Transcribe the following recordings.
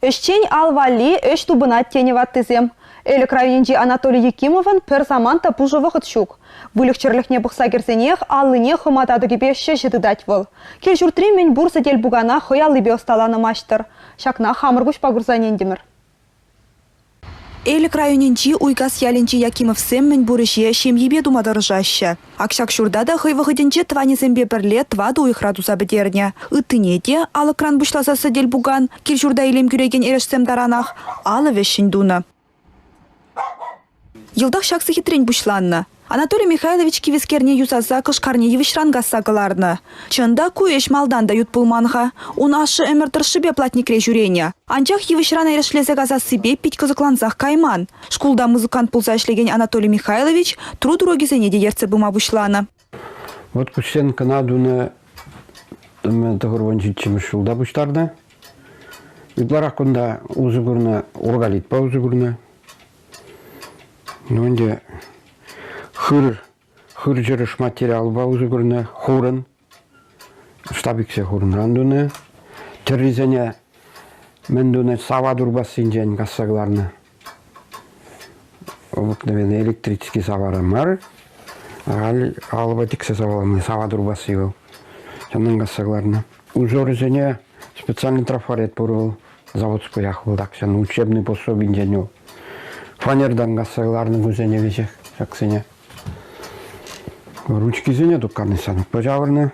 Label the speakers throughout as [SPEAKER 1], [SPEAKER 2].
[SPEAKER 1] Эшчень алвали эш тубынат теневаттызем. Элек районенчи Анатолий Якимовын пер заманта пужы вахыт щук. Выльхчерлихне бұқса керсенех аллыне хыматады кепе шешеті дать выл. Кел журтри мен бурса дел бугана хыялы бе осталаны маштыр. Шакна хамыргуш пагурзанендемір.
[SPEAKER 2] Элек районенчи уйгас яленчи Якимов сэммен бурыше шемьебе думадыржаща. Акшак шурдада хыйвахыденче тванезембе бірле твады уйхрадуса бідерне. Үттінеде алы кран бұшласасы дел буган, кел журда илем күреген эрешсем даранах, алы вешшін дуны. Йылдах шаксы хитрень бушланны. Анатолий Михайлович кивескерне юзаза кышкарне евишрангаса кыларны. Чында куеш малданда ют пулманға. Он ашы әміртіршібе платникре жүрене. Анчах евишран эрешлезе газа себе пить кызыкланзах кайман. Шкулда музыкант пулза эшлеген Анатолий Михайлович труд урогизене де ерце бума бушланы.
[SPEAKER 3] Вот кушсен канадуны тағырванчитчімі шулда буштарды. Ютларақ күнда узыгырны оргалитпа узыгырны. Нонде хыр жырыш материал ба узыгырны хорын. Штабиксе хорын рандуны. Терризене мендуны сава дурбасын жен кассагларны. Обыкновенно электрический савары мар. Алба тиксе саваламы сава дурбасы был. Жанын кассагларны. Узорызене специальный трафарет бурыл. Заводской ахвылдак. Учебный пособин женю. Фанердан кассагларны гузене вешек. Шаксене. Ручки зене дуканы санык пожавырны.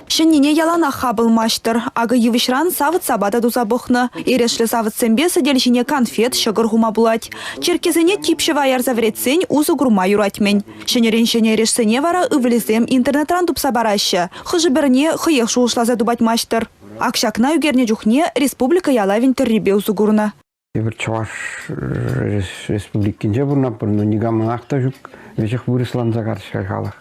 [SPEAKER 2] Шеннине ялана хабыл маштыр. Ага евишран савыт сабада дузабухны. Ирешлі савыт сэмбе саделшине конфет шыгыр хума булать. Черкезене типшева ярзавретсен узы грума юратмен. Шенерен решсене вара ывлезем интернетран тупса бараща. Хыжыберне хыех шуышлаза дубать маштыр. Акшакна югерне жухне республика ялавин террибе узы гурна.
[SPEAKER 3] Бір Чаваш республикинже бұрнап бұрны негамын ақта жүк, вешек бұрыслан загарышқа қалық.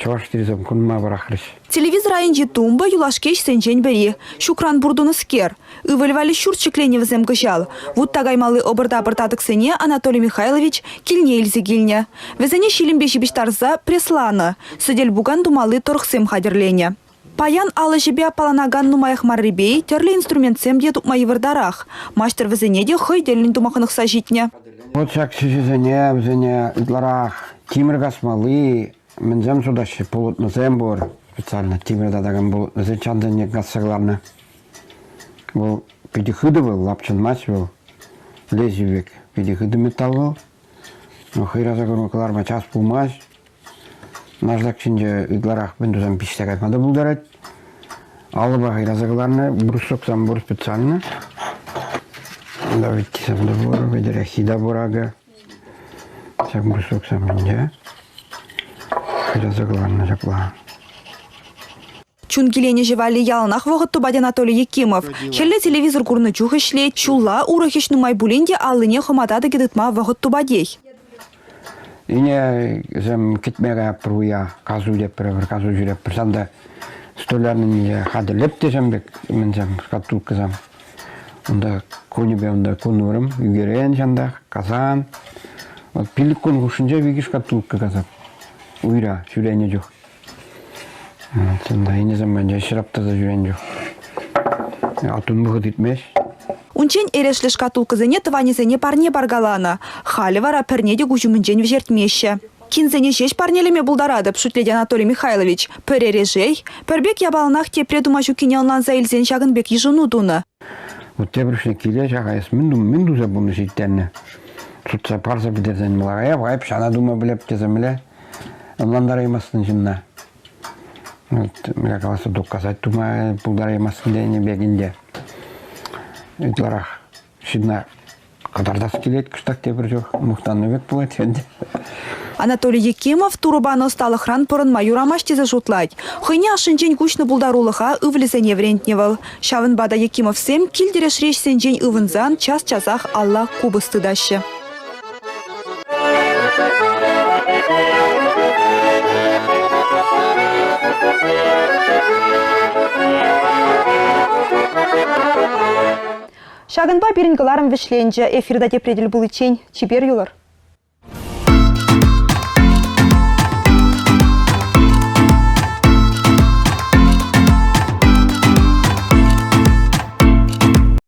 [SPEAKER 3] Чаваш терезем күнма барақырыш.
[SPEAKER 2] Телевизор айынжи тумба юлашкеш сенчен бери. Шукран бурдуны скер. Ывыльвали шурчиклене візем гыжал. Вот тагаймалы обырда-бырдадық сене Анатолий Михайлович килне илзе гилне. Візене шилімбеші біштарза пресланы. Сөдел буган думалы торғсем хадерлене. Паян алы жебе паланаган нумаях маррибей, терлі инструментсем де тупмайы вырдарах. Маштер візене де хой делін думақынық сажитне.
[SPEAKER 3] Вот шак шешезене, візене итларах тимір малы, мензем судашы полутнызем бор. Специально тимір дадаган бұл зечандыне кассагларны. Бұл педихыды был, лапчын мас был, лезевек педихыды металл был. Но хыраза көрмекаларма час пулмас. Наждак чинже итларах бендузам пиштек айтмады бұлдарат. Алыба хыразагларны брусок сам бор специально. Да ведь сам да бор, ведер хида борага. Сам брусок сам бенде. Хыразагларны жакла.
[SPEAKER 2] Чунгилене жевали ялнах вогыт тубади Анатолий Якимов. Хелле телевизор курны чух ишле, чулла урахиш нумай булинде аллыне хоматады гидытма вогыт тубадей.
[SPEAKER 3] Ине зем китмеге пруя казу деп казу жүреп санда столярны хады лепте жембек мен зем шкатулка зам. Онда конебе онда конурым югерен жанда казан. Вот пилик кон гушинже виги шкатулка казап. Уйра жүрене жок. Сонда ине зем мен шырапта да жүрен жок. Атын бұғы дитмеш.
[SPEAKER 2] Унчен эрешлі шкатулка зене тванезене парне баргалана. Халі вара пернеде гужумынчен вжертмеші. Кинзене жеш парнелеме булдарадып, шутледе Анатолий Михайлович. Перережей, пербек ябалнах те предумашу кинелнан за илзен шагынбек ежуну дуны.
[SPEAKER 3] Вот те біршіне келе жағайыз міндуза бұны життенні. Сутса парса бідерден мылағая, ғайып шана дума білеп кеземіле. Онландараймастын жынна. Міля қаласы доққасайт дума бұлдараймастын дейіне бегінде. Итларах шидна кадардас келет, кыштак тепір жоқ, мұқтанны бек болады енді.
[SPEAKER 2] Анатолий Якимов турубаны осталых ран пырын майурамаш тезе жутлать. Хыйне ашынчен кучны булдарулыха ывлезене врентневал. Шавын бада Якимов сем килдереш реш сенчен ывынзан час-часах Аллах кубысты дашы.
[SPEAKER 1] Шагынба берінгіларым вішленже эфирда депредель бұл ичен. Чибер юлар.